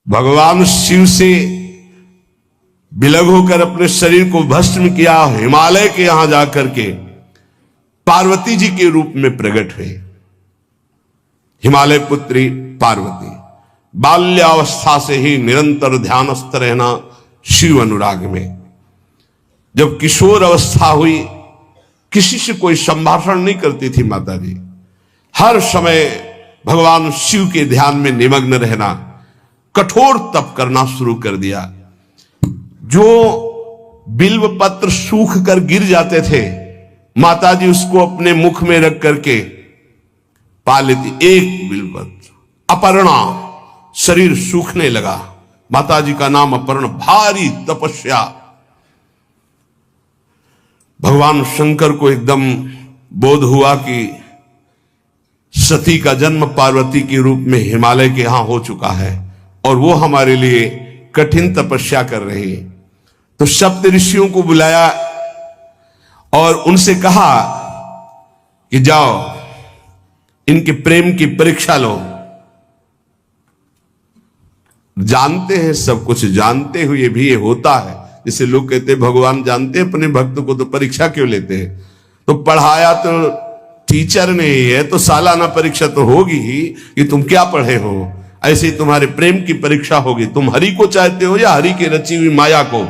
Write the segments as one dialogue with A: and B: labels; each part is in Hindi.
A: भगवान शिव से विलग होकर अपने शरीर को भस्म किया, हिमालय के यहां जाकर के पार्वती जी के रूप में प्रकट हुए। हिमालय पुत्री पार्वती बाल्यावस्था से ही निरंतर ध्यानस्थ रहना शिव अनुराग में। जब किशोर अवस्था हुई, किसी से कोई संभाषण नहीं करती थी माता जी, हर समय भगवान शिव के ध्यान में निमग्न रहना, कठोर तप करना शुरू कर दिया। जो बिल्व पत्र सूख कर गिर जाते थे, माता जी उसको अपने मुख में रख करके पा लेती। एक बिल्व पत्र, अपर्णा, शरीर सूखने लगा। माता जी का नाम अपर्णा। भारी तपस्या। भगवान शंकर को एकदम बोध हुआ कि सती का जन्म पार्वती के रूप में हिमालय के यहां हो चुका है और वो हमारे लिए कठिन तपस्या कर रही है। तो सप्त ऋषियों को बुलाया और उनसे कहा कि जाओ इनके प्रेम की परीक्षा लो। जानते हैं, सब कुछ जानते हुए भी ये होता है। जैसे लोग कहते हैं भगवान जानते हैं अपने भक्त को, तो परीक्षा क्यों लेते हैं? तो पढ़ाया तो टीचर ने ही है, तो सालाना परीक्षा तो होगी ही कि तुम क्या पढ़े हो। ऐसे ही तुम्हारे प्रेम की परीक्षा होगी। तुम हरि को चाहते हो या हरि की रची हुई माया को?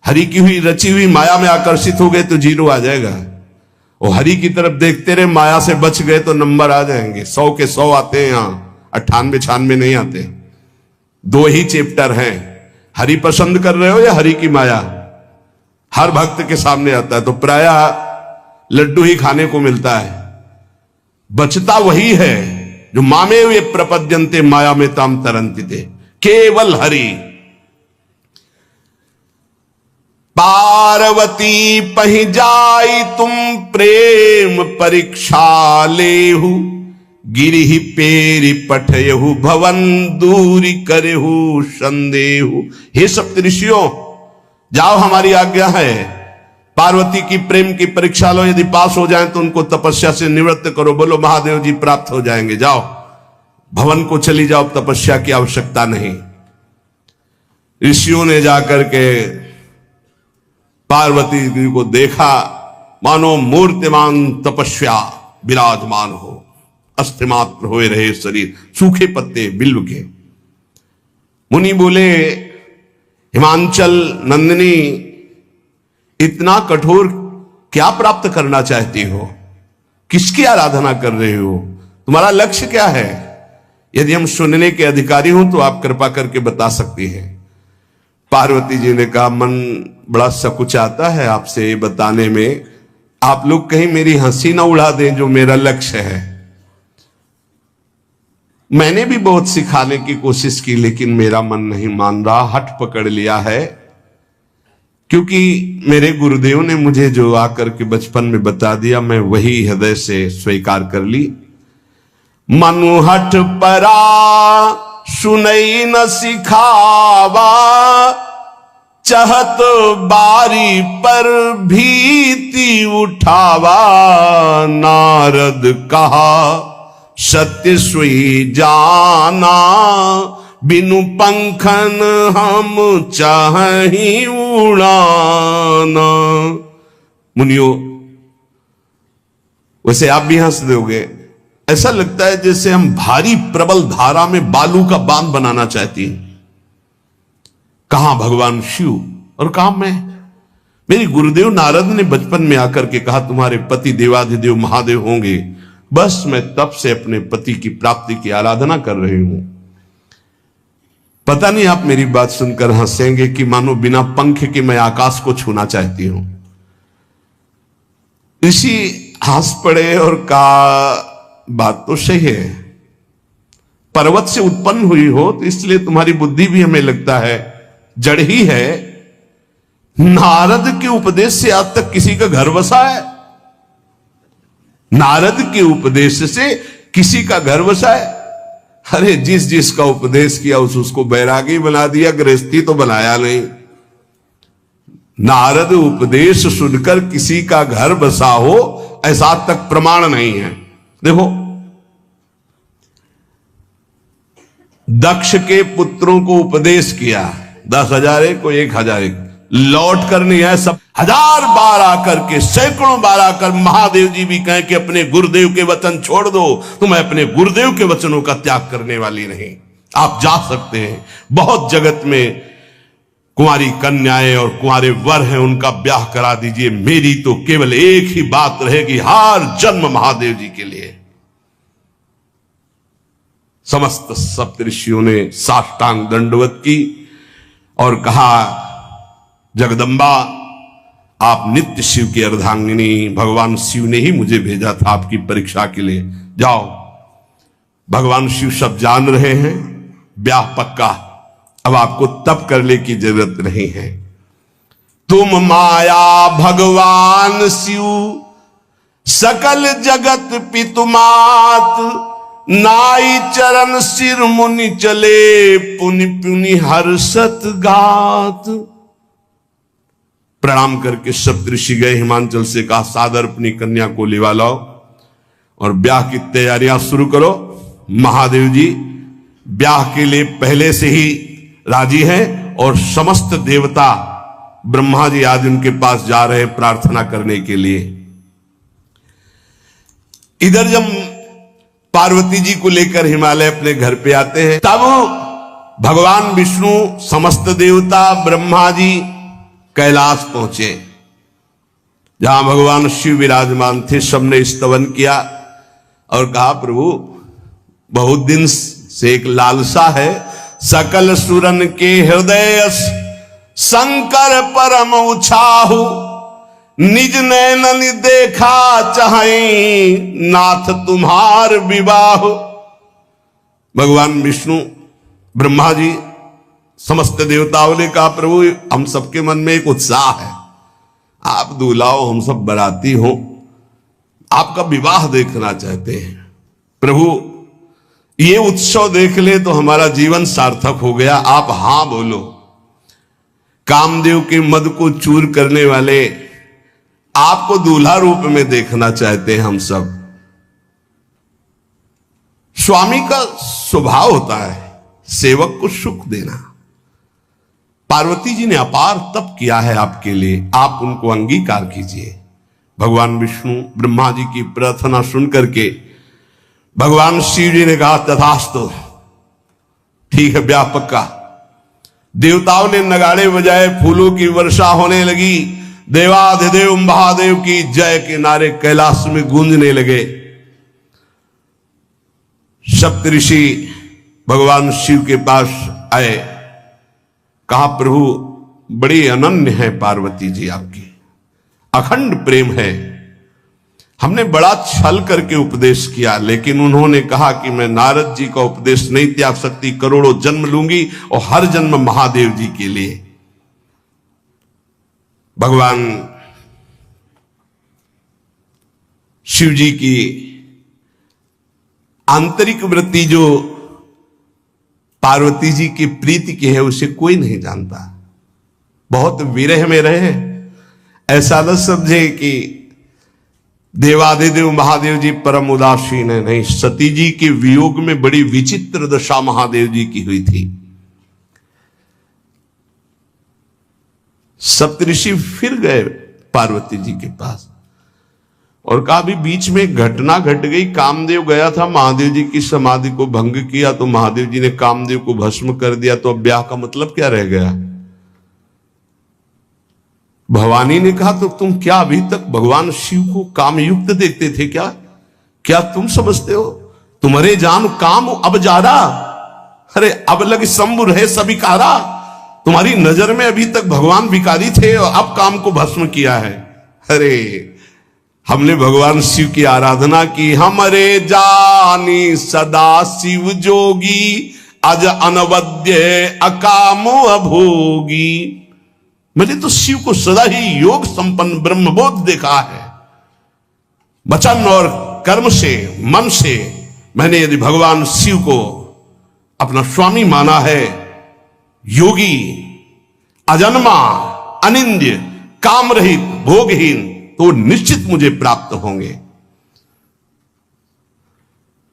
A: हरि की हुई रची हुई माया में आकर्षित हो गए तो 0 आ जाएगा। वो हरि की तरफ देखते रहे, माया से बच गए तो नंबर आ जाएंगे। 100 के 100 आते हैं, यहाँ 98 96 नहीं आते। 2 ही चैप्टर हैं, हरि पसंद कर रहे हो या हरि की माया। हर भक्त के सामने आता है तो प्रायः लड्डू ही खाने को मिलता है। बचता वही है जो मामे हुए प्रपद्यंते माया में ताम तरंती थे, केवल हरि। पार्वती पहि जाई तुम प्रेम परीक्षा लेहु, गिरिहि पेरि पठयहु भवन दूरी करेहु संदेहु। हे सप्तऋषियों, जाओ हमारी आज्ञा है, पार्वती की प्रेम की परीक्षा लो। यदि पास हो जाएं तो उनको तपस्या से निवृत्त करो। बोलो महादेव जी प्राप्त हो जाएंगे। जाओ भवन को चली जाओ, तपस्या की आवश्यकता नहीं। ऋषियों ने जाकर के पार्वती जी को देखा, मानो मूर्तिमान तपस्या विराजमान हो, अस्थिमात्र हुए रहे शरीर, सूखे पत्ते बिल्व के। मुनि बोले, हिमांचल नंदिनी, इतना कठोर क्या प्राप्त करना चाहती हो? किसकी आराधना कर रहे हो? तुम्हारा लक्ष्य क्या है? यदि हम सुनने के अधिकारी हों तो आप कृपा करके बता सकती हैं। पार्वती जी ने कहा, मन बड़ा सकुचाता है आपसे ये बताने में। आप लोग कहीं मेरी हंसी ना उड़ा दें जो मेरा लक्ष्य है। मैंने भी बहुत सिखाने की कोशिश की, लेकिन मेरा मन नहीं मान रहा, हठ पकड़ लिया है। क्योंकि मेरे गुरुदेव ने मुझे जो आकर के बचपन में बता दिया, मैं वही हृदय से स्वीकार कर ली। मनु हठ परा सुनई न सिखावा, चहत बारी पर भीति उठावा। नारद कहा सत्य सोई जाना, बिनु पंखन हम चाहि उड़ाना। मुनियो, वैसे आप भी हंस दोगे। ऐसा लगता है जैसे हम भारी प्रबल धारा में बालू का बांध बनाना चाहती हैं। कहां भगवान शिव और कहां मैं? मेरी गुरुदेव नारद ने बचपन में आकर के कहा, तुम्हारे पति देवाधिदेव महादेव होंगे। बस मैं तब से अपने पति की प्राप्ति की आराधना कर रही हूं। पता नहीं आप मेरी बात सुनकर हंसेंगे कि मानो बिना पंख के मैं आकाश को छूना चाहती हूं। ऋषि हंस पड़े और कहा, बात तो सही है, पर्वत से उत्पन्न हुई हो तो इसलिए तुम्हारी बुद्धि भी हमें लगता है जड़ ही है। नारद के उपदेश से आज तक किसी का घर बसा है? नारद के उपदेश से किसी का घर बसा है? अरे जिस जिसका उपदेश किया उसको बैरागी बना दिया, गृहस्थी तो बनाया नहीं। नारद उपदेश सुनकर किसी का घर बसा हो ऐसा आज तक प्रमाण नहीं है। देखो, दक्ष के पुत्रों को उपदेश किया, 10,000 एक को 1,000 एक, लौट कर नहीं है, सब 1000 बार आकर के, सैकड़ों बार आकर महादेव जी भी कहें कि अपने गुरुदेव के वचन छोड़ दो, तो मैं अपने गुरुदेव के वचनों का त्याग करने वाली नहीं। आप जा सकते हैं, बहुत जगत में कुंवारी कन्याएं और कुंवारे वर हैं, उनका ब्याह करा दीजिए। मेरी तो केवल एक ही बात रहेगी, हर जन्म महादेव जी के लिए। समस्त सप्तऋषियों ने साष्टांग दंडवत की और कहा, जगदम्बा आप नित्य शिव की अर्धांगिनी, भगवान शिव ने ही मुझे भेजा था आपकी परीक्षा के लिए, जाओ। भगवान शिव सब जान रहे हैं, ब्याह पक्का, अब आपको तप करने की जरूरत नहीं है। तुम माया भगवान शिव सकल जगत पितुमात, नाई चरण सिर मुनि चले, पुनि पुनि हर्षत गात। प्रणाम करके सप्तऋषि गए, हिमांचल से कहा, सादर अपनी कन्या को लिवा लाओ और ब्याह की तैयारियां शुरू करो। महादेव जी ब्याह के लिए पहले से ही राजी हैं और समस्त देवता ब्रह्मा जी आदि उनके पास जा रहे हैं प्रार्थना करने के लिए। इधर जब पार्वती जी को लेकर हिमालय अपने घर पे आते हैं, तब भगवान विष्णु, समस्त देवता, ब्रह्मा जी कैलाश पहुंचे, जहां भगवान शिव विराजमान थे। सबने स्तवन किया और कहा, प्रभु बहुत दिन से एक लालसा है, सकल सुरन के हृदय शंकर परम उछाहु, निज नैनन देखा चाहे नाथ तुम्हार विवाह। भगवान विष्णु, ब्रह्मा जी, समस्त देवताओं ने कहा, प्रभु हम सबके मन में एक उत्साह है, आप दूल्हा हो, हम सब बराती हो, आपका विवाह देखना चाहते हैं। प्रभु ये उत्सव देख ले तो हमारा जीवन सार्थक हो गया, आप हां बोलो। कामदेव के मद को चूर करने वाले आपको दूल्हा रूप में देखना चाहते हैं हम सब। स्वामी का स्वभाव होता है सेवक को सुख देना। पार्वती जी ने अपार तप किया है आपके लिए, आप उनको अंगीकार कीजिए। भगवान विष्णु, ब्रह्मा जी की प्रार्थना सुन करके भगवान शिव जी ने कहा, तथास्तु, ठीक है, ब्याह पक्का। देवताओं ने नगाड़े बजाए, फूलों की वर्षा होने लगी, देवाधिदेव महादेव की जय के नारे कैलाश में गूंजने लगे। सप्तऋषि भगवान शिव के पास आए, कहा, प्रभु बड़ी अनन्य है पार्वती जी आपकी, अखंड प्रेम है, हमने बड़ा छल करके उपदेश किया, लेकिन उन्होंने कहा कि मैं नारद जी का उपदेश नहीं त्याग सकती, करोड़ों जन्म लूंगी और हर जन्म महादेव जी के लिए। भगवान शिव जी की आंतरिक वृत्ति जो पार्वती जी की प्रीति की है, उसे कोई नहीं जानता। बहुत विरह में रहे, ऐसा न समझे कि देवाधिदेव महादेव जी परम उदासीन है, नहीं। सती जी के वियोग में बड़ी विचित्र दशा महादेव जी की हुई थी। सप्तऋषि फिर गए पार्वती जी के पास और कहा, भी बीच में घटना घट गई, कामदेव गया था महादेव जी की समाधि को भंग किया, तो महादेव जी ने कामदेव को भस्म कर दिया, तो अब ब्याह का मतलब क्या रह गया। भवानी ने कहा, तो तुम क्या अभी तक भगवान शिव को कामयुक्त देखते थे क्या? क्या तुम समझते हो तुम्हारे जान काम अब जा रहा? अरे अब लग शंभु रहे सभी कारा। तुम्हारी नजर में अभी तक भगवान भिखारी थे और अब काम को भस्म किया है। अरे हमने भगवान शिव की आराधना की, हमारे जानी सदा शिव जोगी, अज अनवद्य अकामो अभोगी। मैंने तो शिव को सदा ही योग संपन्न ब्रह्मबोध देखा है। वचन और कर्म से, मन से मैंने यदि भगवान शिव को अपना स्वामी माना है, योगी, अजन्मा, अनिंद्य, काम रहित, भोगहीन, तो निश्चित मुझे प्राप्त होंगे।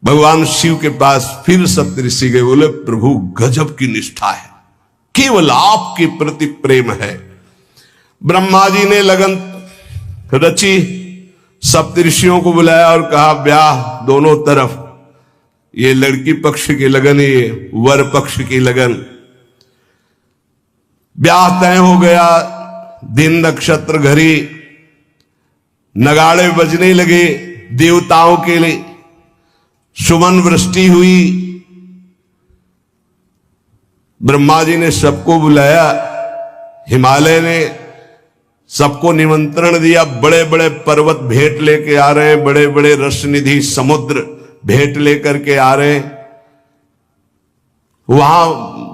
A: भगवान शिव के पास फिर सप्तऋषि गए, बोले प्रभु गजब की निष्ठा है, केवल आपके प्रति प्रेम है। ब्रह्मा जी ने लगन रची, सप्तऋषियों को बुलाया और कहा ब्याह दोनों तरफ, ये लड़की पक्ष की लगन, ये वर पक्ष की लगन। ब्याह तय हो गया, दिन नक्षत्र घड़ी, नगाड़े बजने लगे देवताओं के लिए, सुमन वृष्टि हुई। ब्रह्मा जी ने सबको बुलाया, हिमालय ने सबको निमंत्रण दिया, बड़े बड़े पर्वत भेंट लेके आ रहे हैं, बड़े बड़े रसनिधि समुद्र भेंट लेकर के आ रहे हैं। वहां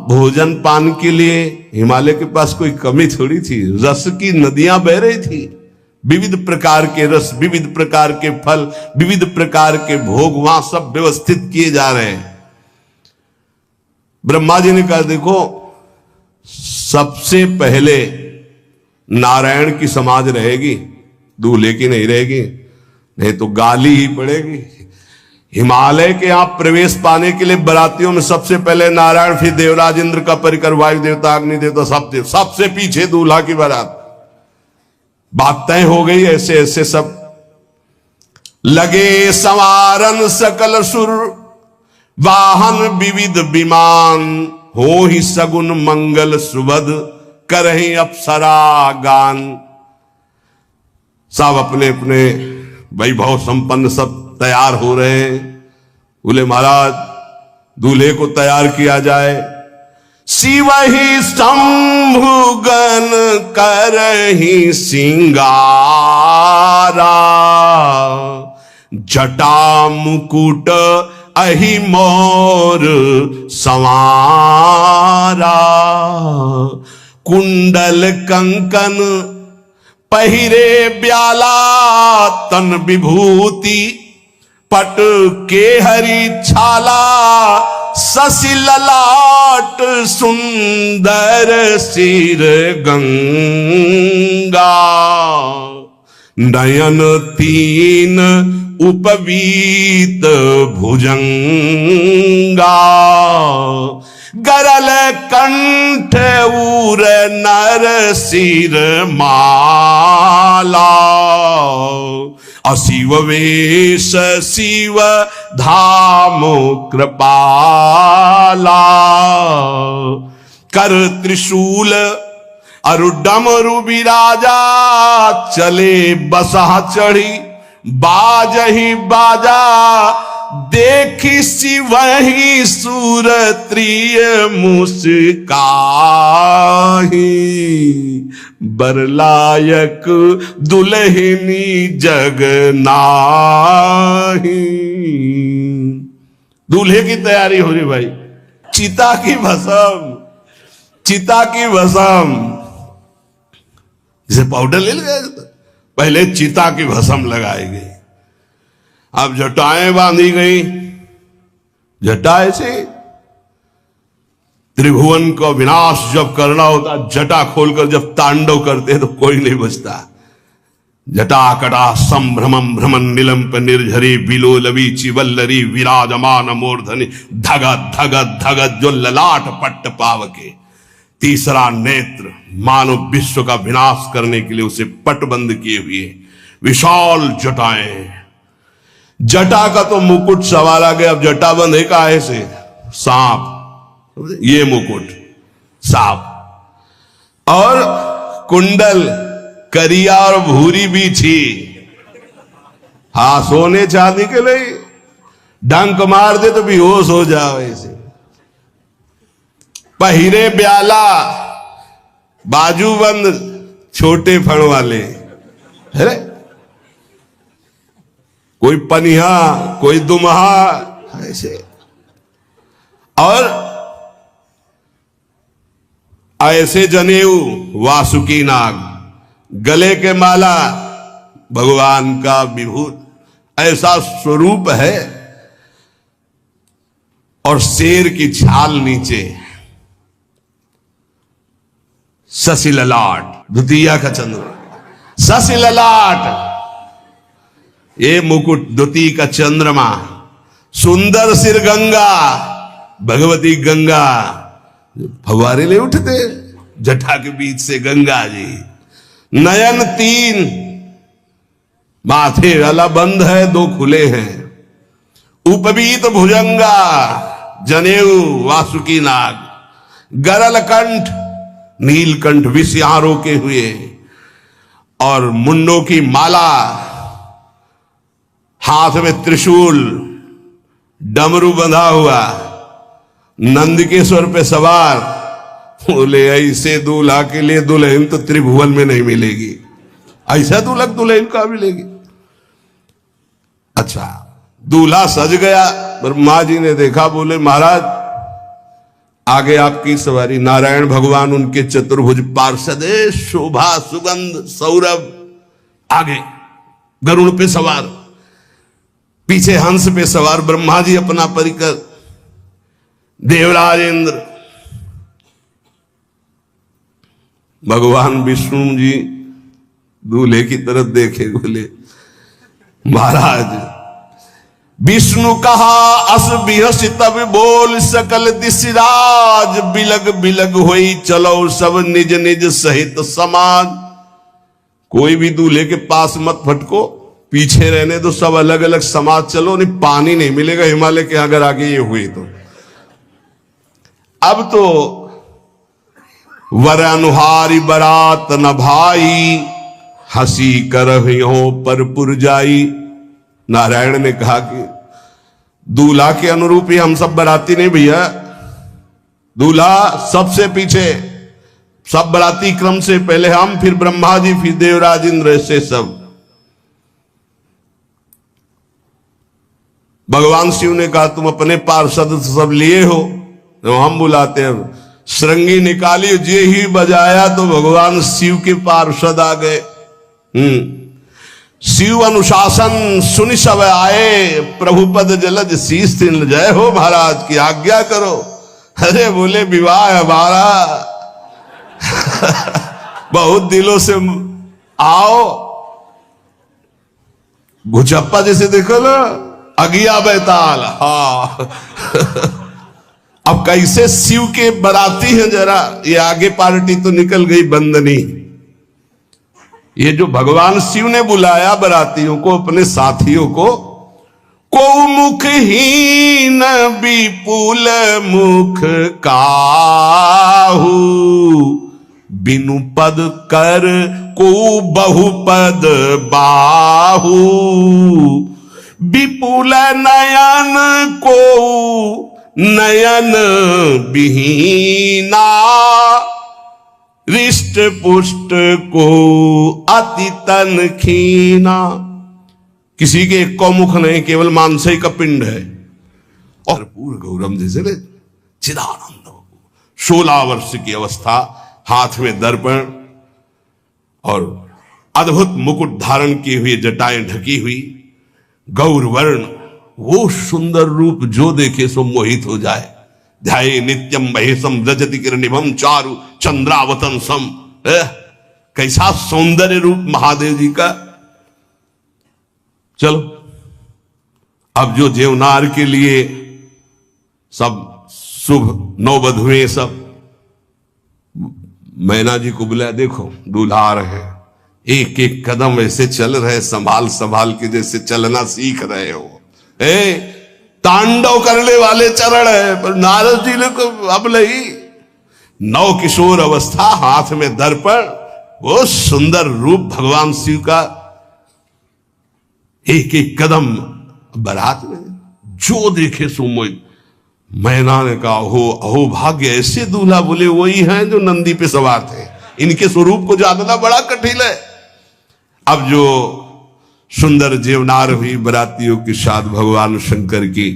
A: भोजन पान के लिए हिमालय के पास कोई कमी थोड़ी थी, रस की नदियां बह रही थी, विविध प्रकार के रस, विविध प्रकार के फल, विविध प्रकार के भोग वहां सब व्यवस्थित किए जा रहे हैं। ब्रह्मा जी ने कहा देखो, सबसे पहले नारायण की समाज रहेगी, दूल्हे की नहीं रहेगी, नहीं तो गाली ही पड़ेगी। हिमालय के यहां प्रवेश पाने के लिए बरातियों में सबसे पहले नारायण, फिर देवराज इंद्र का परिकर, वायु देवता, अग्नि देवता, सब देव, सबसे पीछे दूल्हा की बारात। बात तय हो गई, ऐसे ऐसे सब लगे संवारन सकल सुर, वाहन विविध विमान, हो ही सगुन मंगल सुबद, करही अप्सरा गान। सब अपने अपने वैभव संपन्न सब तैयार हो रहे हैं। बोले महाराज दूल्हे को तैयार किया जाए। शिव ही शंभुगन करही सिंगारा, जटा मुकुट अहि मोर संवारा, कुंडल कंकन पहिरे ब्याला, तन विभूति पट के हरि छाला, शशि ललाट सुंदर सिर गंगा, नयन तीन उपवीत भुजंगा, गरल कंठ उर नर सिर माला, अशिव वेश शिव धाम कृपाला, कर त्रिशूल अरुडमरु विराजा, चले बसहा चढ़ी बाजही बाजा, देखी शिवही सूरत्रिय मुस्काही, बरलायक दुल्हनी जग नाही। दूल्हे की तैयारी हो रही भाई, चिता की भस्म, चिता की भस्म, जिसे पाउडर ले गए, पहले चिता की भस्म लगाई गई, अब जटाएं बांधी गई। जटा ऐसे त्रिभुवन का विनाश जब करना होता, जटा खोलकर जब तांडव करते तो कोई नहीं बचता। जटा कटा संभ्रमम भ्रमण निलंप निर्झरी, बिलोलवी चिवल्लरी विराजमान मूर्धनि, धगत धगत धगत जो ललाट पट्ट पावके। तीसरा नेत्र मानव विश्व का विनाश करने के लिए उसे पटबंद किए हुए विशाल जटाएं। जटा का तो मुकुट सवारा गया, अब जटा बंद है का ऐसे सांप, ये मुकुट सांप, और कुंडल करिया और भूरी भी थी। हाँ, सोने चांदी के लिए डंक मार दे तो बेहोश हो जाओ ऐसे। पहिरे ब्याला, बाजूबंद छोटे फण वाले, है कोई पनिहा कोई दुमहा ऐसे, और ऐसे जनेऊ वासुकी नाग, गले के माला भगवान का विभूत, ऐसा स्वरूप है, और शेर की छाल नीचे, शशि ललाट, द्वितीया का चंद्र, शशि ललाट, ये मुकुट द्वितीय का चंद्रमा, सुंदर सिर गंगा, भगवती गंगा फवारे ले उठते जटा के बीच से गंगा जी। नयन 3, माथे वाला बंद है, 2 खुले हैं। उपवीत भुजंगा, जनेऊ वासुकी नाग। गरल कंठ, नीलकंठ विष यहां रोके हुए, और मुंडों की माला, हाथ में त्रिशूल, डमरू बंधा हुआ, नंदकेश्वर पे सवार। बोले ऐसे दूल्हा के लिए दुल्हन तो त्रिभुवन में नहीं मिलेगी, ऐसा दूल्हा दुल्हन का मिलेगी। अच्छा, दूल्हा सज गया, ब्रह्मा जी ने देखा, बोले महाराज आगे आपकी सवारी। नारायण भगवान उनके चतुर्भुज पार्षद, शोभा सुगंध सौरभ, आगे गरुड़ पे सवार, पीछे हंस पे सवार ब्रह्मा जी अपना परिकर, देवराज इंद्र, भगवान विष्णु जी दूल्हे की तरफ देखे, बोले महाराज विष्णु कहा अस बिहस तब बोल सकल दिशराज, बिलग बिलग होई चलो सब निज निज सहित समाज। कोई भी दूल्हे के पास मत फटको, पीछे रहने दो, सब अलग अलग समाज चलो, नहीं पानी नहीं मिलेगा हिमालय के अगर आगे ये हुई तो। अब तो वर अनुहारी बरात न भाई, हंसी करहियों पर पुरजाई। नारायण ने कहा कि दूल्हा के अनुरूप ही हम सब बराती नहीं भैया, दूल्हा सबसे पीछे, सब बराती क्रम से पहले हम, फिर ब्रह्मा जी, फिर देवराज इंद्र, ऐसे सब। भगवान शिव ने कहा तुम अपने पार्षद सब लिए हो, तो हम बुलाते हैं। श्रृंगी निकाली, जे ही बजाया तो भगवान शिव के पार्षद आ गए। शिव अनुशासन सुनि सब आए, प्रभुपद जलज शीस तिल जय हो महाराज की आज्ञा करो। अरे बोले विवाह हमारा बहुत दिलों से आओ। घुचप्पा जैसे देखो ना, अगिया बैताल। हाँ अब कैसे शिव के बराती हैं, जरा ये आगे पार्टी तो निकल गई बंदनी। ये जो भगवान शिव ने बुलाया बरातियों को, अपने साथियों को मुखहीन विपुल मुख काहू, बिनु पद कर को बहुपद बाहू, विपुल नयन को नयन विहीना, रिष्ट पुष्ट को अति तन खीना। किसी के एक को मुख नहीं, केवल मानस का पिंड है, और पूर्ण गौरम जैसे चिदानंद। 16 वर्ष की अवस्था, हाथ में दर्पण और अद्भुत मुकुट धारण किए हुए, जटाएं ढकी हुई, गौर वर्ण, वो सुंदर रूप जो देखे सो मोहित हो जाए। ध्याये नित्यम महेशम रजति किरणिभम चारु चंद्रावतन सम। कैसा सौंदर्य रूप महादेव जी का। चलो अब जो जेवनार के लिए सब शुभ नौवधुएं सब, मैना जी को बुलाया, देखो दूल्हा आ रहे हैं, एक एक कदम ऐसे चल रहे, संभाल संभाल के जैसे चलना सीख रहे हो। तांडव करने वाले चरण है, पर नारद जी ने को अब नहीं। नौ किशोर अवस्था, हाथ में दर्पण, वो सुंदर रूप भगवान शिव का, एक एक कदम बारात में जो देखे सो मोहित। मैना ने कहा हो अहो भाग्य, ऐसे दूल्हा बोले वही हैं जो नंदी पे सवार थे, इनके स्वरूप को जानना बड़ा कठिन है। अब जो सुंदर जेवनार हुई बरातियों के साथ भगवान शंकर की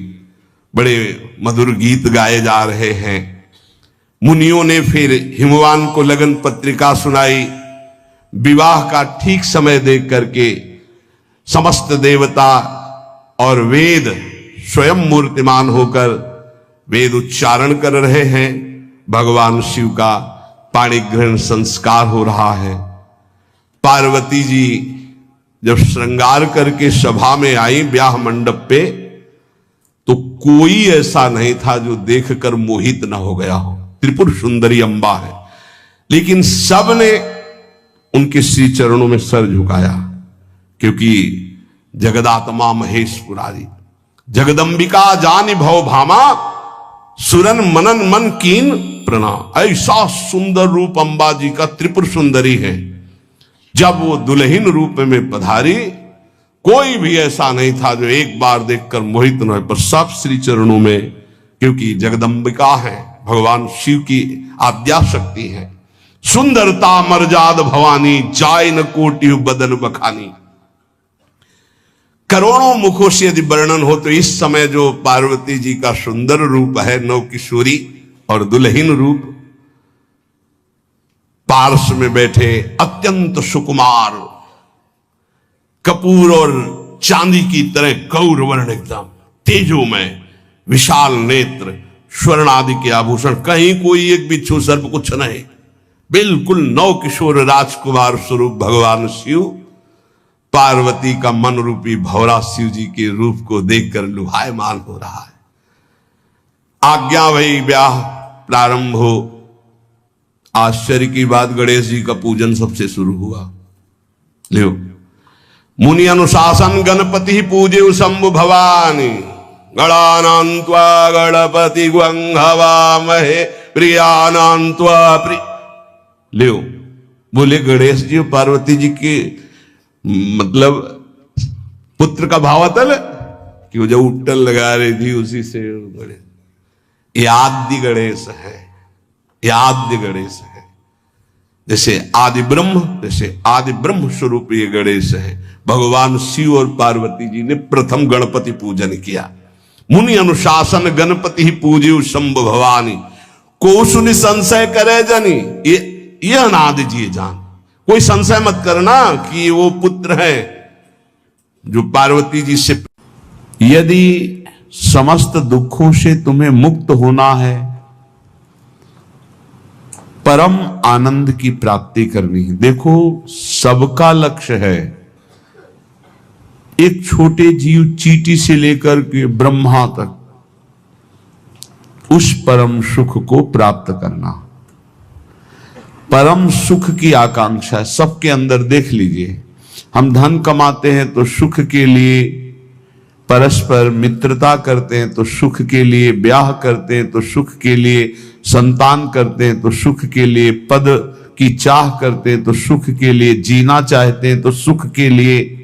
A: बड़े मधुर गीत गाए जा रहे हैं। मुनियों ने फिर हिमवान को लगन पत्रिका सुनाई। विवाह का ठीक समय देख करके समस्त देवता और वेद स्वयं मूर्तिमान होकर वेद उच्चारण कर रहे हैं। भगवान शिव का पाणिग्रहण संस्कार हो रहा है। पार्वती जी जब श्रृंगार करके सभा में आई ब्याह मंडप पे, तो कोई ऐसा नहीं था जो देखकर मोहित ना हो गया हो। त्रिपुर सुंदरी अंबा है, लेकिन सबने उनके श्री चरणों में सर झुकाया, क्योंकि जगदात्मा महेश पुरारी, जगदंबिका जानि भव भामा, सुरन मनन मन कीन प्रणाम। ऐसा सुंदर रूप अंबा जी का त्रिपुर सुंदरी है। जब वो दुल्हन रूप में पधारी, कोई भी ऐसा नहीं था जो एक बार देखकर मोहित न हो, पर सब श्री चरणों में, क्योंकि जगदंबिका है, भगवान शिव की आद्या शक्ति है। सुंदरता मर्जाद भवानी, जाय न कोटि बदन बखानी। करोड़ों मुखों से यदि वर्णन हो तो इस समय जो पार्वती जी का सुंदर रूप है, नव किशोरी और दुल्हन रूप, पार्श्व में बैठे अत्यंत सुकुमार, कपूर और चांदी की तरह गौर वर्ण, एकदम तेजोमय, विशाल नेत्र, स्वर्ण आदि के आभूषण, कहीं कोई एक बिच्छू सर्प कुछ नहीं, बिल्कुल नव किशोर राजकुमार स्वरूप भगवान शिव। पार्वती का मन रूपी भौरा शिव जी के रूप को देखकर लुभायमान हो रहा है। आज्ञा भई ब्याह प्रारंभ हो। आश्चर्य की बात, गणेश जी का पूजन सबसे शुरू हुआ। लियो, मुनि अनुशासन गणपति पूजे शंभु भवानी, गणानान्त्वा गणपति ग्वंघवामहे प्रियानान्त्वा प्रिय। लियो, बोले गणेश जी पार्वती जी के मतलब पुत्र का भावातल कि वो जो उट्टल लगा रही थी उसी से गणेश, आद्य गणेश है, आद्य गणेश है। जैसे आदि ब्रह्म, जैसे आदि ब्रह्म स्वरूप ये गणेश है। भगवान शिव और पार्वती जी ने प्रथम गणपति पूजन किया। मुनि अनुशासन गणपति ही पूजे शंभु भवानी, को सुनि संशय करे जनी, ये अनादि जी जान। कोई संशय मत करना कि वो पुत्र है जो पार्वती जी से। यदि समस्त दुखों से तुम्हें मुक्त होना है, परम आनंद की प्राप्ति करनी है, देखो सबका लक्ष्य है एक छोटे जीव चींटी से लेकर के ब्रह्मा तक उस परम सुख को प्राप्त करना। परम सुख की आकांक्षा है सबके अंदर। देख लीजिए, हम धन कमाते हैं तो सुख के लिए, परस्पर मित्रता करते हैं तो सुख के लिए, ब्याह करते हैं तो सुख के लिए, संतान करते हैं तो सुख के लिए, पद की चाह करते हैं तो सुख के लिए, जीना चाहते हैं तो सुख के लिए।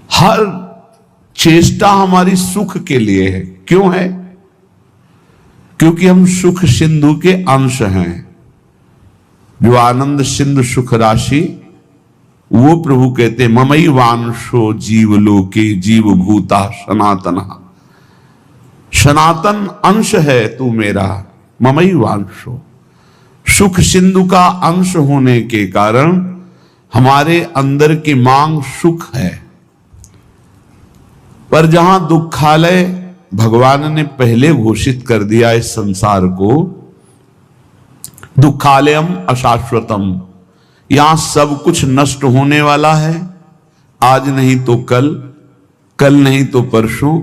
A: हर चेष्टा हमारी सुख के लिए है। क्यों है? क्योंकि हम सुख सिंधु के अंश हैं। जो आनंद सिंधु सुख राशि, वो प्रभु कहते ममई वांशो जीव लोके जीव भूता सनातना। सनातन अंश है तू मेरा, ममई वांशो। सुख सिंधु का अंश होने के कारण हमारे अंदर की मांग सुख है। पर जहां दुखालय भगवान ने पहले घोषित कर दिया इस संसार को, दुखालयम अशाश्वतम, यहां सब कुछ नष्ट होने वाला है। आज नहीं तो कल, कल नहीं तो परसों,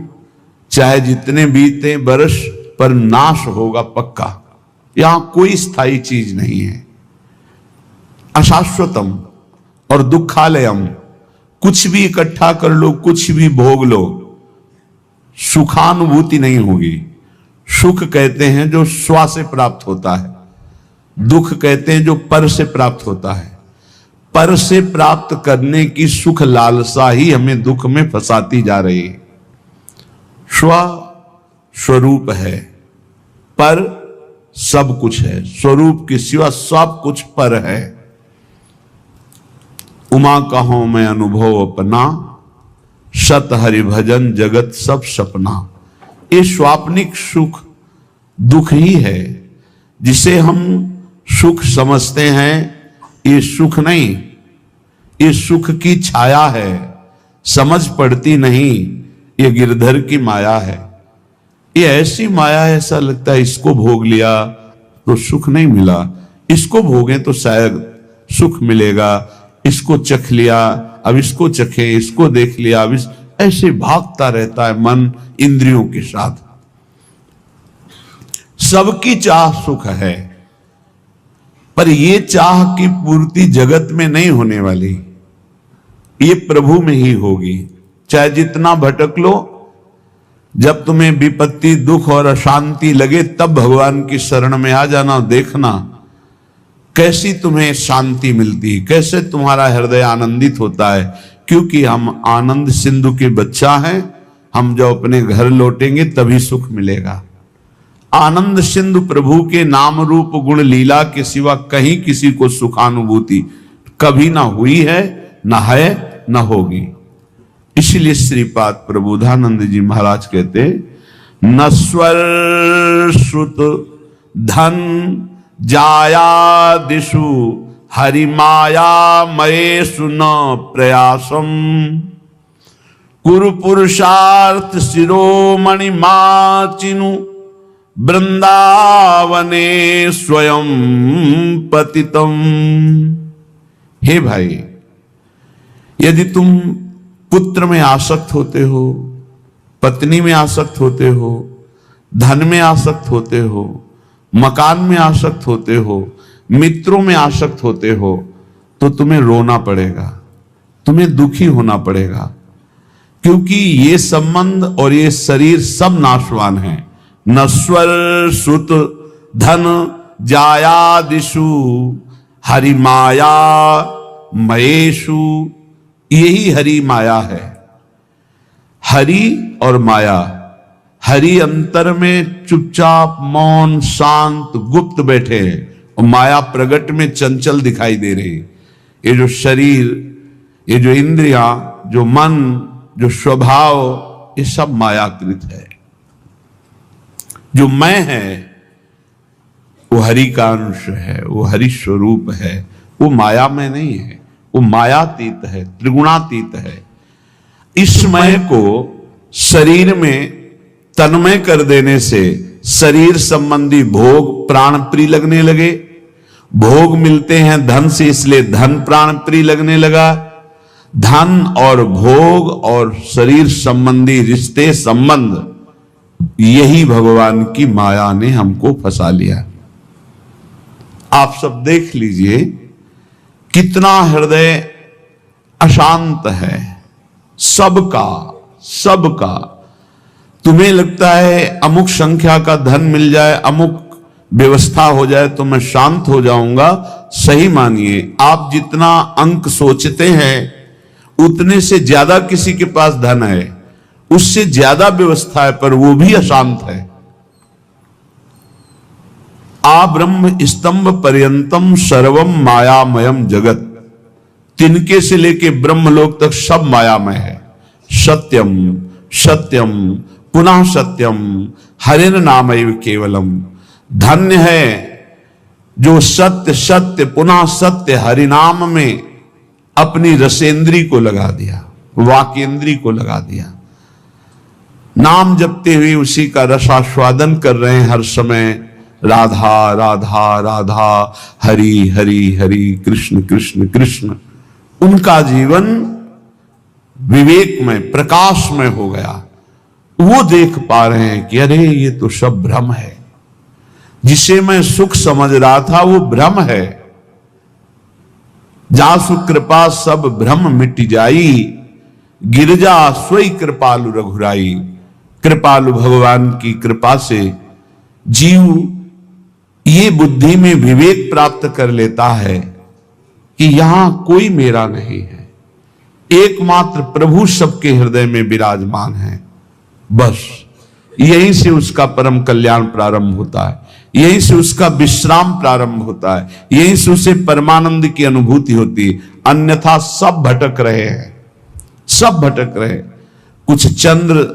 A: चाहे जितने बीते बरस, पर नाश होगा पक्का। यहां कोई स्थायी चीज नहीं है। अशाश्वतम और दुखालयम, कुछ भी इकट्ठा कर लो, कुछ भी भोग लो, सुखानुभूति नहीं होगी। सुख कहते हैं जो स्व से प्राप्त होता है, दुख कहते हैं जो पर से प्राप्त होता है। पर से प्राप्त करने की सुख लालसा ही हमें दुख में फंसाती जा रही है। स्व स्वरूप है, पर सब कुछ है। स्वरूप के सिवा सब कुछ पर है। उमा कहो मैं अनुभव अपना, सत हरि भजन जगत सब सपना। ये स्वाप्निक सुख दुख ही है, जिसे हम सुख समझते हैं। ये सुख नहीं, ये सुख की छाया है, समझ पड़ती नहीं। ये गिरधर की माया है। ये ऐसी माया है, ऐसा लगता है इसको भोग लिया तो सुख नहीं मिला, इसको भोगें तो शायद सुख मिलेगा। इसको चख लिया, अब इसको चखे, इसको देख लिया, अब ऐसे भागता रहता है मन इंद्रियों के साथ। सबकी चाह सुख है, पर ये चाह की पूर्ति जगत में नहीं होने वाली, ये प्रभु में ही होगी। चाहे जितना भटक लो, जब तुम्हें विपत्ति, दुख और अशांति लगे तब भगवान की शरण में आ जाना। देखना कैसी तुम्हें शांति मिलती है, कैसे तुम्हारा हृदय आनंदित होता है, क्योंकि हम आनंद सिंधु के बच्चा हैं। हम जब अपने घर लौटेंगे तभी सुख मिलेगा। आनंद सिंधु प्रभु के नाम रूप गुण लीला के सिवा कहीं किसी को सुखानुभूति कभी ना हुई है, ना है, ना होगी। इसलिए श्रीपाद प्रबोधानंद जी महाराज कहते, नस्वर श्रुत धन जाया दिशु हरि माया मयेषु न प्रयासम कुरु पुरुषार्थ शिरोमणि माचिनु वृंदावने स्वयं पतितम। हे भाई, यदि तुम पुत्र में आसक्त होते हो, पत्नी में आसक्त होते हो, धन में आसक्त होते हो, मकान में आसक्त होते हो, मित्रों में आसक्त होते हो, तो तुम्हें रोना पड़ेगा, तुम्हें दुखी होना पड़ेगा, क्योंकि ये संबंध और ये शरीर सब नाशवान है। नश्वर सुत धन जायादिषु हरि माया मयेषु, यही हरि माया है। हरि और माया, हरि अंतर में चुपचाप मौन शांत गुप्त बैठे हैं, और माया प्रगट में चंचल दिखाई दे रही। ये जो शरीर, ये जो इंद्रियां, जो मन, जो स्वभाव, ये सब मायाकृत है। जो मैं है वो हरि का अंश है, वो हरि स्वरूप है, वो माया में नहीं है, वो मायातीत है, त्रिगुणातीत है। इस मैं को शरीर में तन्मय कर देने से शरीर संबंधी भोग प्राण प्रिय लगने लगे। भोग मिलते हैं धन से, इसलिए धन प्राण प्रिय लगने लगा। धन और भोग और शरीर संबंधी रिश्ते संबंध, यही भगवान की माया ने हमको फंसा लिया। आप सब देख लीजिए कितना हृदय अशांत है सबका। तुम्हें लगता है अमुक संख्या का धन मिल जाए, अमुक व्यवस्था हो जाए तो मैं शांत हो जाऊंगा। सही मानिए, आप जितना अंक सोचते हैं उतने से ज्यादा किसी के पास धन है, उससे ज्यादा व्यवस्था है, पर वो भी अशांत है। आ ब्रह्म स्तंभ पर्यंतम सर्वम मायामयम जगत, तिनके से लेके ब्रह्मलोक तक सब मायामय है। सत्यम सत्यम पुनः सत्यम हरिन नामैव केवलम। धन्य है जो सत्य सत्य पुनः सत्य हरिनाम में अपनी रसेंद्री को लगा दिया, वाकेंद्री को लगा दिया। नाम जपते हुए उसी का रसास्वादन कर रहे हैं हर समय। राधा राधा राधा, हरि हरि हरि, कृष्ण कृष्ण कृष्ण। उनका जीवन विवेक में प्रकाश में हो गया। वो देख पा रहे हैं कि अरे ये तो सब भ्रम है, जिसे मैं सुख समझ रहा था वो भ्रम है। जासु कृपा सब भ्रम मिट जाई, गिरजा सोई कृपालु रघुराई। कृपालु भगवान की कृपा से जीव ये बुद्धि में विवेक प्राप्त कर लेता है कि यहां कोई मेरा नहीं है, एकमात्र प्रभु सबके हृदय में विराजमान है। बस यहीं से उसका परम कल्याण प्रारंभ होता है, यहीं से उसका विश्राम प्रारंभ होता है, यहीं से उसे परमानंद की अनुभूति होती है। अन्यथा सब भटक रहे हैं, सब भटक रहे। कुछ चंद्र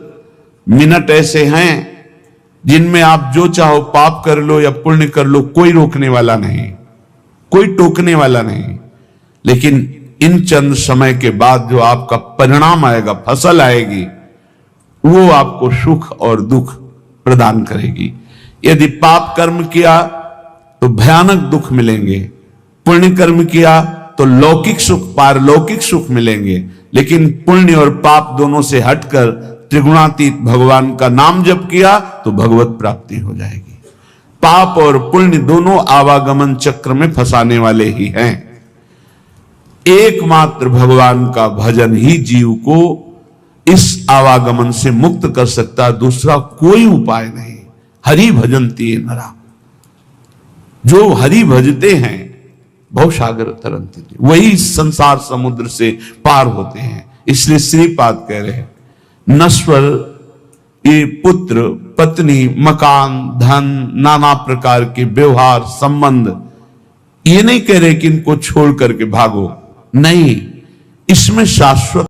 A: मिनट ऐसे हैं जिनमें आप जो चाहो पाप कर लो या पुण्य कर लो, कोई रोकने वाला नहीं, कोई टोकने वाला नहीं। लेकिन इन चंद समय के बाद जो आपका परिणाम आएगा, फसल आएगी, वो आपको सुख और दुख प्रदान करेगी। यदि पाप कर्म किया तो भयानक दुख मिलेंगे, पुण्य कर्म किया तो लौकिक सुख पारलौकिक सुख मिलेंगे, लेकिन पुण्य और पाप दोनों से हटकर त्रिगुणातीत भगवान का नाम जप किया तो भगवत प्राप्ति हो जाएगी। पाप और पुण्य दोनों आवागमन चक्र में फंसाने वाले ही हैं। एकमात्र भगवान का भजन ही जीव को इस आवागमन से मुक्त कर सकता, दूसरा कोई उपाय नहीं। हरि भजन्ति नरा, जो हरि भजते हैं भवसागर तरंति, वही संसार समुद्र से पार होते हैं। इसलिए श्रीपाद कह रहे हैं नश्वर ये पुत्र पत्नी मकान धन नाना प्रकार के व्यवहार संबंध, ये नहीं कह रहे कि इनको छोड़ करके भागो, नहीं, इसमें शाश्वत